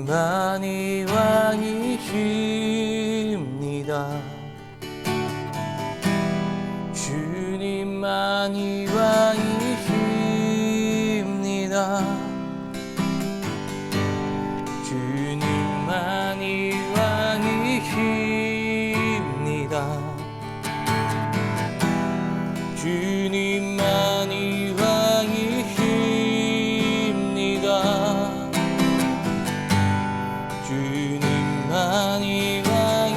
주님만이 왕이십니다. 주님만이 왕이십니다. 주님만이 왕이십니다. 주님만이 왕이십니다. 주님만이 왕이십니다.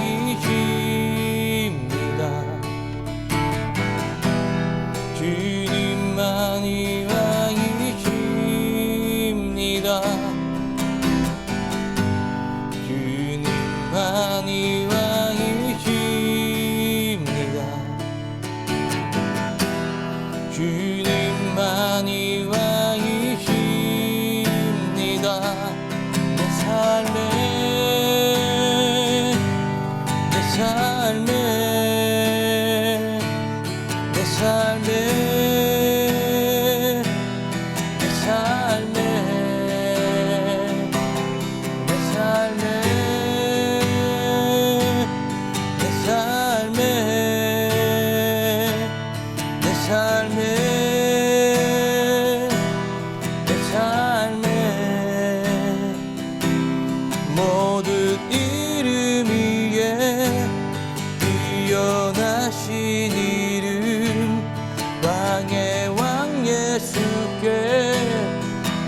주님만이 왕이십니다. 주님만이 왕이십니다. 주님만이 왕이십니다. 내 삶에 내 삶에 모든 이름 위에 뛰어나신 이름 왕의 왕 예수께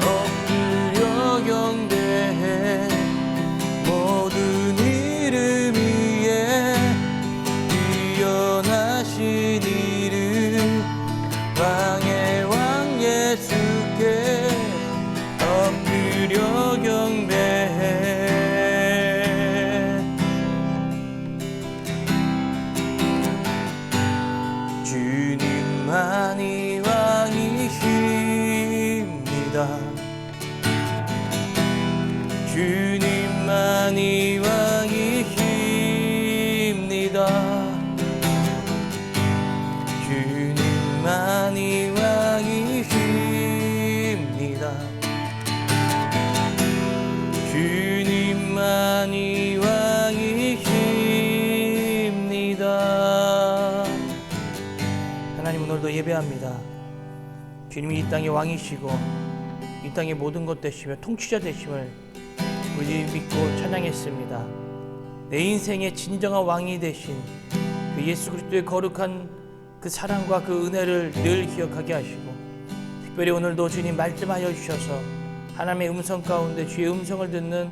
엎드려 경배해. 모든 이름 위에 뛰어나신 이름 왕의 왕 예수께 엎드려 경배해. 주님만이 왕이십니다. 주님만이 왕이십니다. 주님만이 왕이십니다. 주님만이 왕이십니다. 하나님, 오늘도 예배합니다. 주님이 이 땅의 왕이시고 이 땅의 모든 것 되시며 통치자 되심을 우리 믿고 찬양했습니다. 내 인생의 진정한 왕이 되신 그 예수 그리스도의 거룩한 그 사랑과 그 은혜를 늘 기억하게 하시고, 특별히 오늘도 주님 말씀하여 주셔서 하나님의 음성 가운데 주의 음성을 듣는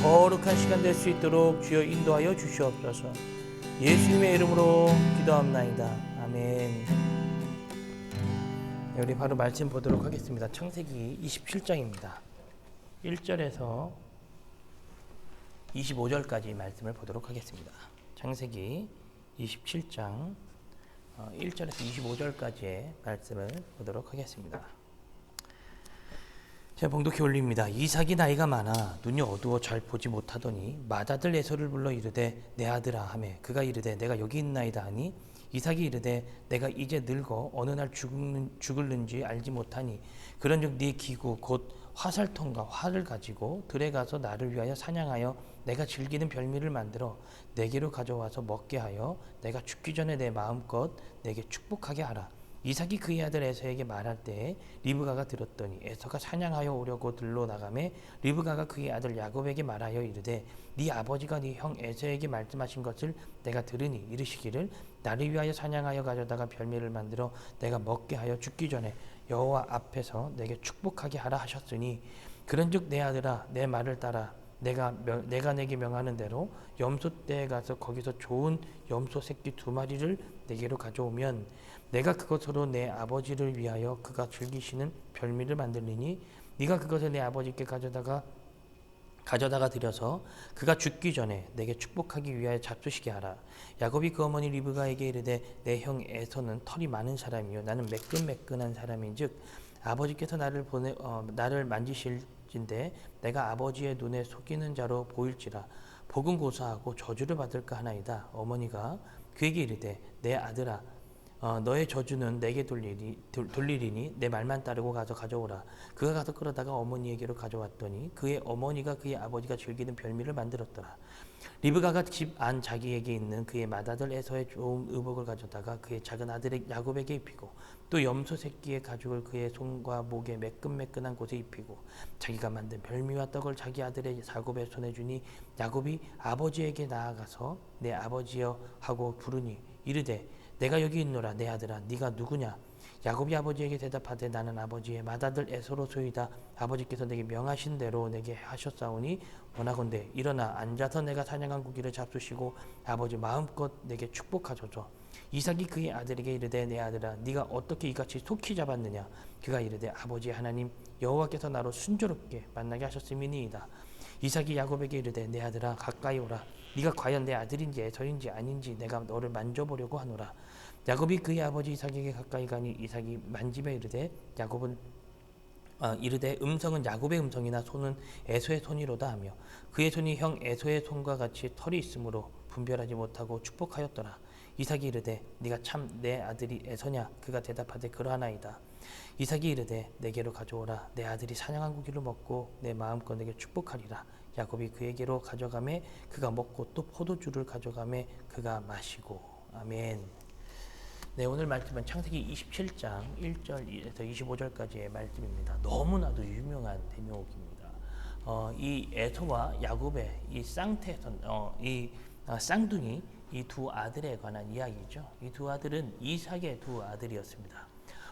거룩한 시간 될 수 있도록 주여 인도하여 주시옵소서. 예수님의 이름으로 기도합나이다. 아멘. 네, 우리 바로 말씀 보도록 하겠습니다. 창세기 27장입니다. 1절에서 25절까지 말씀을 보도록 하겠습니다. 창세기 27장 1절에서 25절까지의 말씀을 보도록 하겠습니다. 제가 봉독해 올립니다. 이삭이 나이가 많아 눈이 어두워 잘 보지 못하더니 맏아들 에서를 불러 이르되 내 아들아 하매 그가 이르되 내가 여기 있나이다 하니 이삭이 이르되 내가 이제 늙어 어느 날 죽을는지 알지 못하니 그런즉 네 기구 곧 화살통과 활을 가지고 들에 가서 나를 위하여 사냥하여 내가 즐기는 별미를 만들어 내게로 가져와서 먹게 하여 내가 죽기 전에 내 마음껏 내게 축복하게 하라. 이삭이 그의 아들 에서에게 말할 때에 리브가가 들었더니 에서가 사냥하여 오려고 들로 나가매 리브가가 그의 아들 야곱에게 말하여 이르되 네 아버지가 네 형 에서에게 말씀하신 것을 내가 들으니 이르시기를 나를 위하여 사냥하여 가져다가 별미를 만들어 내가 먹게 하여 죽기 전에 여호와 앞에서 내게 축복하게 하라 하셨으니 그런즉 내 아들아 내 말을 따라 내가 내게 명하는 대로 염소떼에 가서 거기서 좋은 염소 새끼 2마리를 내게로 가져오면 내가 그것으로 내 아버지를 위하여 그가 즐기시는 별미를 만들리니 네가 그것을 내 아버지께 가져다가 드려서 그가 죽기 전에 내게 축복하기 위하여 잡수시게 하라. 야곱이 그 어머니 리브가에게 이르되 내 형 에서는 털이 많은 사람이요 나는 매끈매끈한 사람인즉 아버지께서 나를 만지실진대 내가 아버지의 눈에 속이는 자로 보일지라 복은 고사하고 저주를 받을까 하나이다. 어머니가 그에게 이르되 내 아들아 너의 저주는 내게 돌리리니 내 말만 따르고 가서 가져오라. 그가 가서 끌어다가 어머니에게로 가져왔더니 그의 어머니가 그의 아버지가 즐기는 별미를 만들었더라. 리브가가 집 안 자기에게 있는 그의 맏아들 에서의 좋은 의복을 가져다가 그의 작은 아들 야곱에게 입히고 또 염소 새끼의 가죽을 그의 손과 목에 매끈매끈한 곳에 입히고 자기가 만든 별미와 떡을 자기 아들의 야곱의 손에 주니 야곱이 아버지에게 나아가서 내 아버지여 하고 부르니 이르되 내가 여기 있노라. 내 아들아 네가 누구냐? 야곱이 아버지에게 대답하되 나는 아버지의 맏아들 에서로소이다. 아버지께서 내게 명하신 대로 내게 하셨사오니 원하건대 일어나 앉아서 내가 사냥한 고기를 잡수시고 아버지 마음껏 내게 축복하소서. 이삭이 그의 아들에게 이르되 내 아들아 네가 어떻게 이같이 속히 잡았느냐? 그가 이르되 아버지 하나님 여호와께서 나로 순조롭게 만나게 하셨음이니이다. 이삭이 야곱에게 이르되 내 아들아 가까이 오라. 네가 과연 내 아들인지 에서인지 아닌지 내가 너를 만져보려고 하노라. 야곱이 그의 아버지 이삭에게 가까이 가니 이삭이 만지며 이르되 이르되 음성은 야곱의 음성이나 손은 에서의 손이로다 하며 그의 손이 형 에서의 손과 같이 털이 있으므로 분별하지 못하고 축복하였더라. 이삭이 이르되 네가 참 내 아들이 에서냐? 그가 대답하되 그러하나이다. 이삭이 이르되 내게로 가져오라. 내 아들이 사냥한 고기를 먹고 내 마음껏 내게 축복하리라. 야곱이 그에게로 가져가매 그가 먹고 또 포도주를 가져가매 그가 마시고. 아멘. 네, 오늘 말씀은 창세기 27장 1절에서 25절까지의 말씀입니다. 너무나도 유명한 대목입니다. 이 에서와 야곱의 이 쌍둥이 이 두 아들에 관한 이야기죠. 이 두 아들은 이삭의 두 아들이었습니다.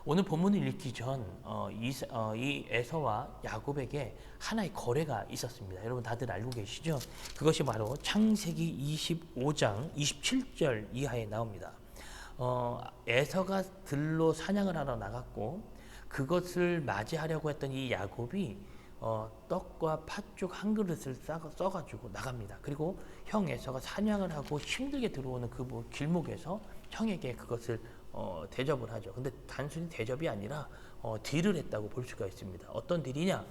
오늘 본문을 읽기 전 이 에서와 야곱에게 하나의 거래가 있었습니다. 여러분 다들 알고 계시죠? 그것이 바로 창세기 25장 27절 이하에 나옵니다. 에서가 들로 사냥을 하러 나갔고 그것을 맞이하려고 했던 이 야곱이 떡과 팥죽 한 그릇을 써가지고 나갑니다. 그리고 형 에서가 사냥을 하고 힘들게 들어오는 그 길목에서 형에게 그것을 대접을 하죠. 근데 단순히 대접이 아니라 딜을 했다고 볼 수가 있습니다. 어떤 딜이냐?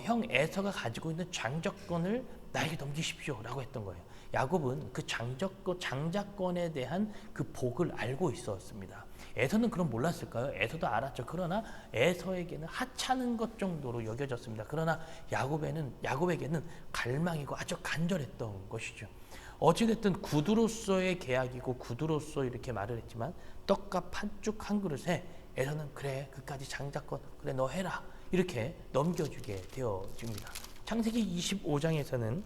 형 에서가 가지고 있는 장자권을 나에게 넘기십시오 라고 했던 거예요. 야곱은 그 장자권에 대한 그 복을 알고 있었습니다. 에서는 그럼 몰랐을까요? 에서도 알았죠. 그러나 에서에게는 하찮은 것 정도로 여겨졌습니다. 그러나 야곱에게는 갈망이고 아주 간절했던 것이죠. 어찌됐든 구두로서의 계약이고 구두로서 이렇게 말을 했지만 떡과 팥죽 한 그릇에 에서는 그래 그까지 장자권 그래 너 해라 이렇게 넘겨주게 되어집니다. 창세기 25장에서는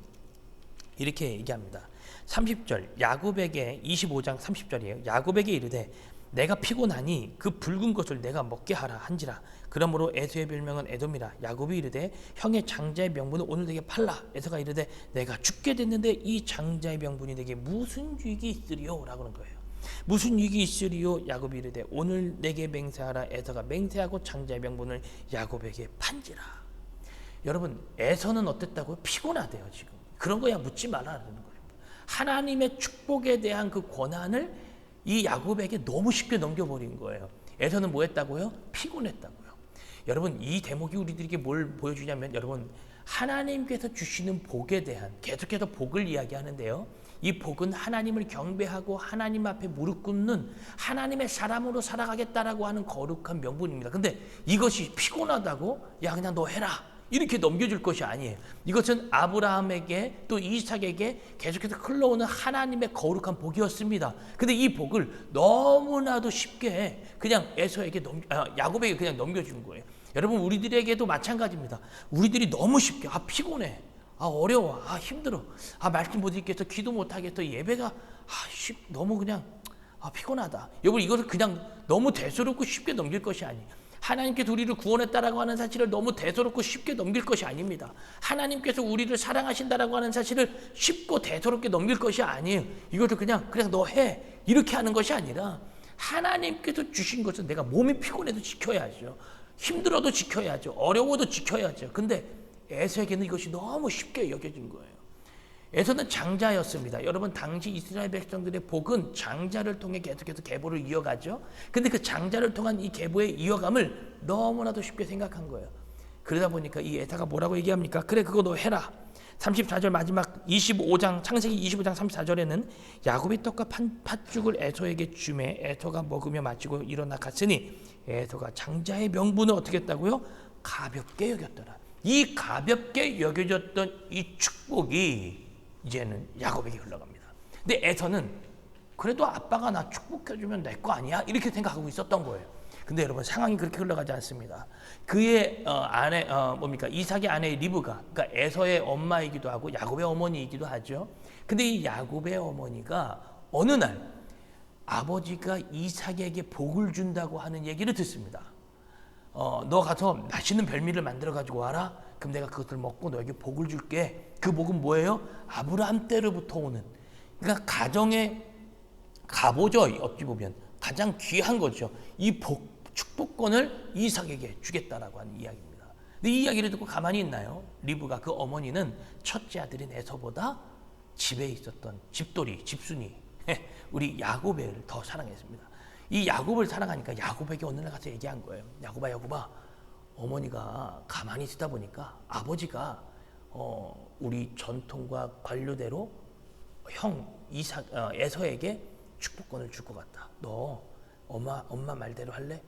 이렇게 얘기합니다. 30절 야곱에게 25장 30절이에요. 야곱에게 이르되 내가 피곤하니 그 붉은 것을 내가 먹게 하라 한지라. 그러므로 에서의 별명은 에돔이라. 야곱이 이르되 형의 장자의 명분을 오늘 내게 팔라. 에서가 이르되 내가 죽게 됐는데 이 장자의 명분이 내게 무슨 유익이 있으리요? 라고 하는 거예요. 무슨 유익이 있으리요? 야곱이 이르되 오늘 내게 맹세하라. 에서가 맹세하고 장자의 명분을 야곱에게 판지라. 여러분 에서는 어땠다고요? 피곤하대요. 지금 그런 거야 묻지 말라는 거예요. 하나님의 축복에 대한 그 권한을 이 야곱에게 너무 쉽게 넘겨버린 거예요. 에서는 뭐 했다고요? 피곤했다고요. 여러분 이 대목이 우리들에게 뭘 보여주냐면 여러분 하나님께서 주시는 복에 대한 계속해서 복을 이야기하는데요. 이 복은 하나님을 경배하고 하나님 앞에 무릎 꿇는 하나님의 사람으로 살아가겠다라고 하는 거룩한 명분입니다. 근데 이것이 피곤하다고 야 그냥 너 해라 이렇게 넘겨줄 것이 아니에요. 이것은 아브라함에게 또 이삭에게 계속해서 흘러오는 하나님의 거룩한 복이었습니다. 근데 이 복을 너무나도 쉽게 그냥 야곱에게 그냥 넘겨준 거예요. 여러분 우리들에게도 마찬가지입니다. 우리들이 너무 쉽게 피곤해, 어려워, 힘들어, 말씀 못 읽겠어, 기도 못 하겠어, 예배가 너무 그냥 피곤하다. 여러분 이것을 그냥 너무 대수롭고 쉽게 넘길 것이 아니에요. 하나님께서 우리를 구원했다라고 하는 사실을 너무 대수롭고 쉽게 넘길 것이 아닙니다. 하나님께서 우리를 사랑하신다라고 하는 사실을 쉽고 대수롭게 넘길 것이 아니에요. 이것을 그냥 그래서 너 해 이렇게 하는 것이 아니라 하나님께서 주신 것은 내가 몸이 피곤해도 지켜야죠. 힘들어도 지켜야죠. 어려워도 지켜야죠. 근데 에서에게는 이것이 너무 쉽게 여겨진 거예요. 에서는 장자였습니다. 여러분 당시 이스라엘 백성들의 복은 장자를 통해 계속해서 계보를 이어가죠. 근데 그 장자를 통한 이 계보의 이어감을 너무나도 쉽게 생각한 거예요. 그러다 보니까 이 에서가 뭐라고 얘기합니까? 그래 그거 너 해라. 34절 마지막 25장 창세기 25장 34절에는 야곱이 떡과 팥죽을 에서에게 주매 에서가 먹으며 마시고 일어나 갔으니 에서가 장자의 명분을 어떻게 했다고요? 가볍게 여겼더라. 이 가볍게 여겨졌던 이 축복이 이제는 야곱에게 흘러갑니다. 근데 에서는 그래도 아빠가 나 축복해주면 내 거 아니야? 이렇게 생각하고 있었던 거예요. 근데 여러분 상황이 그렇게 흘러가지 않습니다. 그의 아내 이삭의 아내 리브가, 그러니까 에서의 엄마이기도 하고 야곱의 어머니이기도 하죠. 근데 이 야곱의 어머니가 어느 날 아버지가 이삭에게 복을 준다고 하는 얘기를 듣습니다. 너 가서 맛있는 별미를 만들어 가지고 와라. 그럼 내가 그것을 먹고 너에게 복을 줄게. 그 복은 뭐예요? 아브라함 때로부터 오는, 그러니까 가정의 가보죠. 어찌 보면 가장 귀한 거죠. 이 축복권을 이삭에게 주겠다라고 하는 이야기입니다. 근데 이 이야기를 듣고 가만히 있나요? 리브가, 그 어머니는 첫째 아들인 에서보다 집에 있었던 집돌이, 집순이 우리 야곱을 더 사랑했습니다. 이 야곱을 사랑하니까 야곱에게 어느 날 가서 얘기한 거예요. 야곱아, 어머니가 가만히 있다 보니까 아버지가 우리 전통과 관료대로 형 에서에게 축복권을 줄 것 같다. 너 엄마 말대로 할래?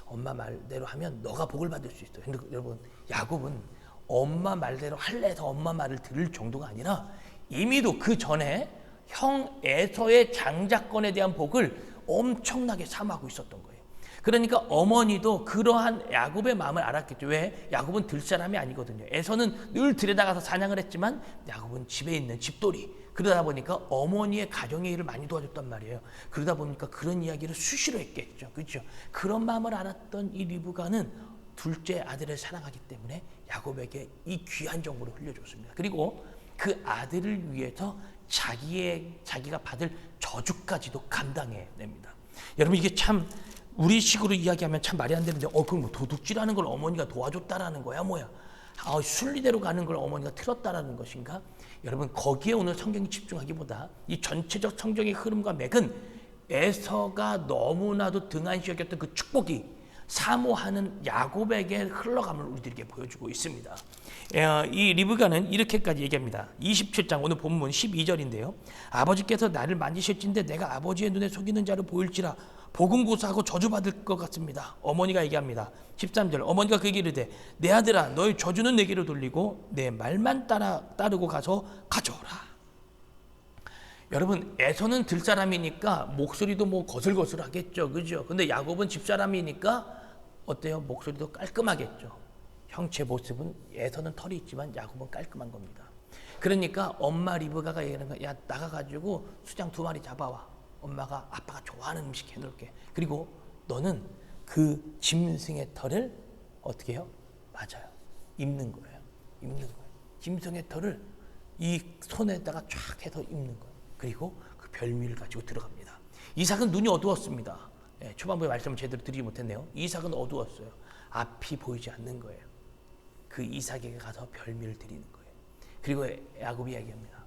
엄마 말대로 하면 너가 복을 받을 수 있어. 근데 여러분, 야곱은 엄마 말대로 할래 해서 엄마 말을 들을 정도가 아니라 이미도 그 전에 형 에서의 장자권에 대한 복을 엄청나게 사모하고 있었던 거예요. 그러니까 어머니도 그러한 야곱의 마음을 알았겠죠. 왜? 야곱은 들 사람이 아니거든요. 에서는 늘 들여다가서 사냥을 했지만 야곱은 집에 있는 집돌이. 그러다 보니까 어머니의 가정의 일을 많이 도와줬단 말이에요. 그러다 보니까 그런 이야기를 수시로 했겠죠. 그렇죠? 그런 마음을 알았던 이 리브가는 둘째 아들을 사랑하기 때문에 야곱에게 이 귀한 정보를 흘려줬습니다. 그리고 그 아들을 위해서 자기가 받을 저주까지도 감당해냅니다. 여러분, 이게 참 우리식으로 이야기하면 참 말이 안 되는데, 그럼 뭐 도둑질하는 걸 어머니가 도와줬다라는 거야, 뭐야? 순리대로 가는 걸 어머니가 틀었다라는 것인가? 여러분, 거기에 오늘 성경이 집중하기보다 이 전체적 성경의 흐름과 맥은 에서가 너무나도 등한시 여겼던 그 축복이 사모하는 야곱에게 흘러감을 우리들에게 보여주고 있습니다. 이 리브가는 이렇게까지 얘기합니다. 27장 오늘 본문 12절인데요. 아버지께서 나를 만지실진데 내가 아버지의 눈에 속이는 자로 보일지라 복은 고사하고 저주받을 것 같습니다. 어머니가 얘기합니다. 13절 어머니가 그에게 이르되 내 아들아 너의 저주는 내게로 돌리고 내 말만 따르고 가서 가져오라. 여러분, 에서는 들사람이니까 목소리도 뭐 거슬거슬하겠죠. 그죠? 근데 야곱은 집사람이니까 어때요? 목소리도 깔끔하겠죠. 형체 모습은 에서는 털이 있지만 야곱은 깔끔한 겁니다. 그러니까 엄마 리브가가 얘기하는 거야. 야, 나가가지고 수장 2마리 잡아와. 엄마가 아빠가 좋아하는 음식 해놓을게. 그리고 너는 그 짐승의 털을 어떻게 해요? 맞아요. 입는 거예요. 짐승의 털을 이 손에다가 쫙 해서 입는 거예요. 그리고 그 별미를 가지고 들어갑니다. 이삭은 눈이 어두웠습니다. 초반부에 말씀을 제대로 드리지 못했네요. 이삭은 어두웠어요. 앞이 보이지 않는 거예요. 그 이삭에게 가서 별미를 드리는 거예요. 그리고 야곱이 이야기합니다.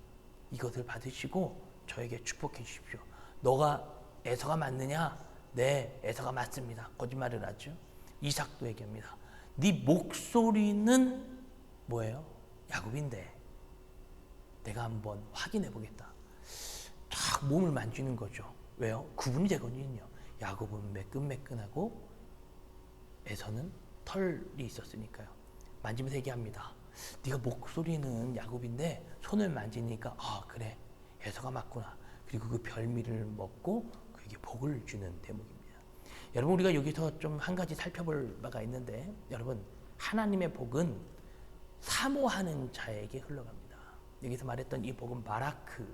이것을 받으시고 저에게 축복해 주십시오. 너가 에서가 맞느냐? 네, 에서가 맞습니다. 거짓말을 하죠. 이삭도 얘기합니다. 네 목소리는 뭐예요? 야곱인데 내가 한번 확인해 보겠다. 딱 몸을 만지는 거죠. 왜요? 구분이 되거든요. 야곱은 매끈매끈하고 에서는 털이 있었으니까요. 만지면서 얘기합니다. 네가 목소리는 야곱인데 손을 만지니까 그래, 에서가 맞구나. 그리고 그 별미를 먹고 그에게 복을 주는 대목입니다. 여러분, 우리가 여기서 좀 한 가지 살펴볼 바가 있는데, 여러분, 하나님의 복은 사모하는 자에게 흘러갑니다. 여기서 말했던 이 복은 바라크,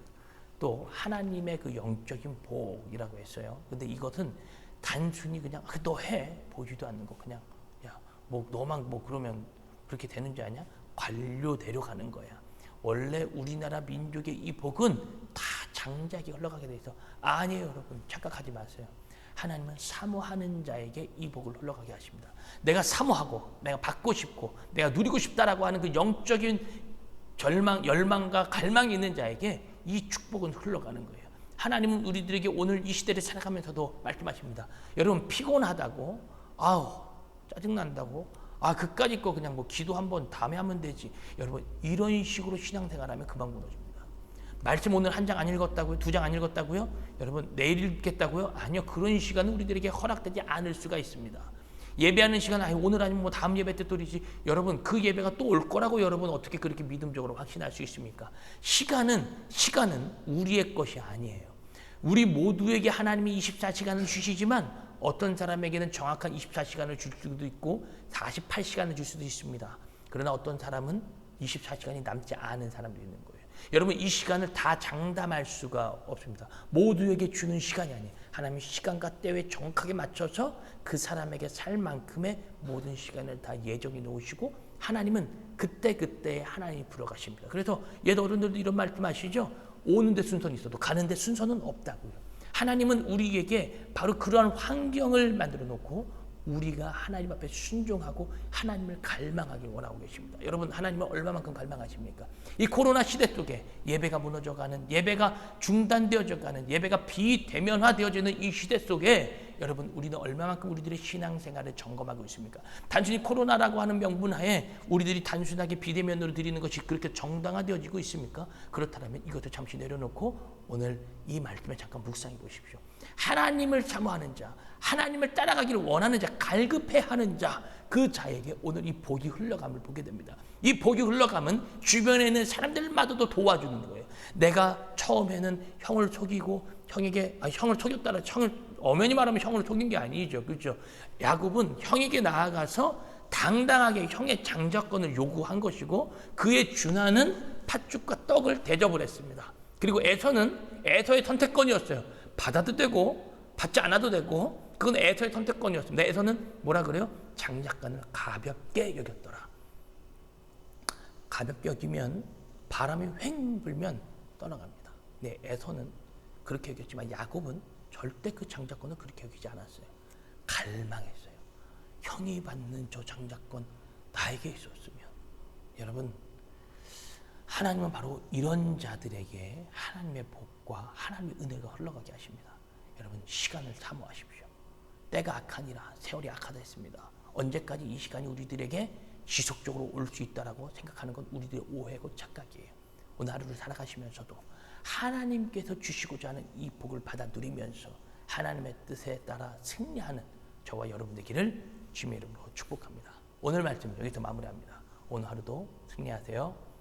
또 하나님의 그 영적인 복이라고 했어요. 근데 이것은 단순히 그냥 너 해 보지도 않는 거, 그냥 야 뭐 너만 뭐 그러면 그렇게 되는 줄 아냐? 관료대로 가는 거야. 원래 우리나라 민족의 이 복은 다 장자에게 흘러가게 돼 있어. 아니에요, 여러분. 착각하지 마세요. 하나님은 사모하는 자에게 이 복을 흘러가게 하십니다. 내가 사모하고 내가 받고 싶고 내가 누리고 싶다라고 하는 그 영적인 열망과 갈망이 있는 자에게 이 축복은 흘러가는 거예요. 하나님은 우리들에게 오늘 이 시대를 살아가면서도 말씀하십니다. 여러분, 피곤하다고, 짜증난다고, 아, 그까짓 거 그냥 뭐 기도 한번 다음에 하면 되지. 여러분, 이런 식으로 신앙생활하면 금방 무너집니다. 말씀 오늘 한 장 안 읽었다고요? 두 장 안 읽었다고요? 여러분, 내일 읽겠다고요? 아니요. 그런 시간은 우리들에게 허락되지 않을 수가 있습니다. 예배하는 시간, 오늘 아니면 뭐 다음 예배 때 또리지. 여러분, 그 예배가 또 올 거라고 여러분 어떻게 그렇게 믿음적으로 확신할 수 있습니까? 시간은 우리의 것이 아니에요. 우리 모두에게 하나님이 24시간을 주시지만 어떤 사람에게는 정확한 24시간을 줄 수도 있고 48시간을 줄 수도 있습니다. 그러나 어떤 사람은 24시간이 남지 않은 사람도 있는 거예요. 여러분, 이 시간을 다 장담할 수가 없습니다. 모두에게 주는 시간이 아니에요. 하나님이 시간과 때에 정확하게 맞춰서 그 사람에게 살 만큼의 모든 시간을 다 예정해 놓으시고 하나님은 그때그때 하나님이 불어가십니다. 그래서 옛 어른들도 이런 말씀하시죠. 오는데 순서는 있어도 가는데 순서는 없다고요. 하나님은 우리에게 바로 그러한 환경을 만들어 놓고 우리가 하나님 앞에 순종하고 하나님을 갈망하길 원하고 계십니다. 여러분, 하나님을 얼마만큼 갈망하십니까? 이 코로나 시대 속에 예배가 무너져가는, 예배가 중단되어져가는, 예배가 비대면화되어지는 이 시대 속에 여러분, 우리는 얼마만큼 우리들의 신앙생활을 점검하고 있습니까? 단순히 코로나라고 하는 명분하에 우리들이 단순하게 비대면으로 드리는 것이 그렇게 정당화되어지고 있습니까? 그렇다면 이것도 잠시 내려놓고 오늘 이 말씀에 잠깐 묵상해 보십시오. 하나님을 사모하는 자, 하나님을 따라가기를 원하는 자, 갈급해하는 자, 그 자에게 오늘 이 복이 흘러감을 보게 됩니다. 이 복이 흘러감은 주변에 있는 사람들마저도 도와주는 거예요. 내가 처음에는 형을 속이고 형을 속였다라, 엄연히 말하면 형을 속인 게 아니죠, 그렇죠? 야곱은 형에게 나아가서 당당하게 형의 장자권을 요구한 것이고 그에 준하는 팥죽과 떡을 대접을 했습니다. 그리고 에서의 선택권이었어요. 받아도 되고 받지 않아도 되고 그건 에서의 선택권이었습니다. 에서는 뭐라 그래요? 장자권을 가볍게 여겼더라. 가볍게 여기면 바람이 휑 불면 떠나갑니다. 네, 에서는 그렇게 여겼지만 야곱은 절대 그 장자권을 그렇게 여기지 않았어요. 갈망했어요. 형이 받는 저 장자권 나에게 있었으면. 여러분, 하나님은 바로 이런 자들에게 하나님의 복과 하나님의 은혜가 흘러가게 하십니다. 여러분, 시간을 사모하십시오. 때가 악하니라, 세월이 악하다 했습니다. 언제까지 이 시간이 우리들에게 지속적으로 올 수 있다라고 생각하는 건 우리들의 오해고 착각이에요. 오늘 하루를 살아가시면서도 하나님께서 주시고자 하는 이 복을 받아 누리면서 하나님의 뜻에 따라 승리하는 저와 여러분 되기를 주님의 이름으로 축복합니다. 오늘 말씀 여기서 마무리합니다. 오늘 하루도 승리하세요.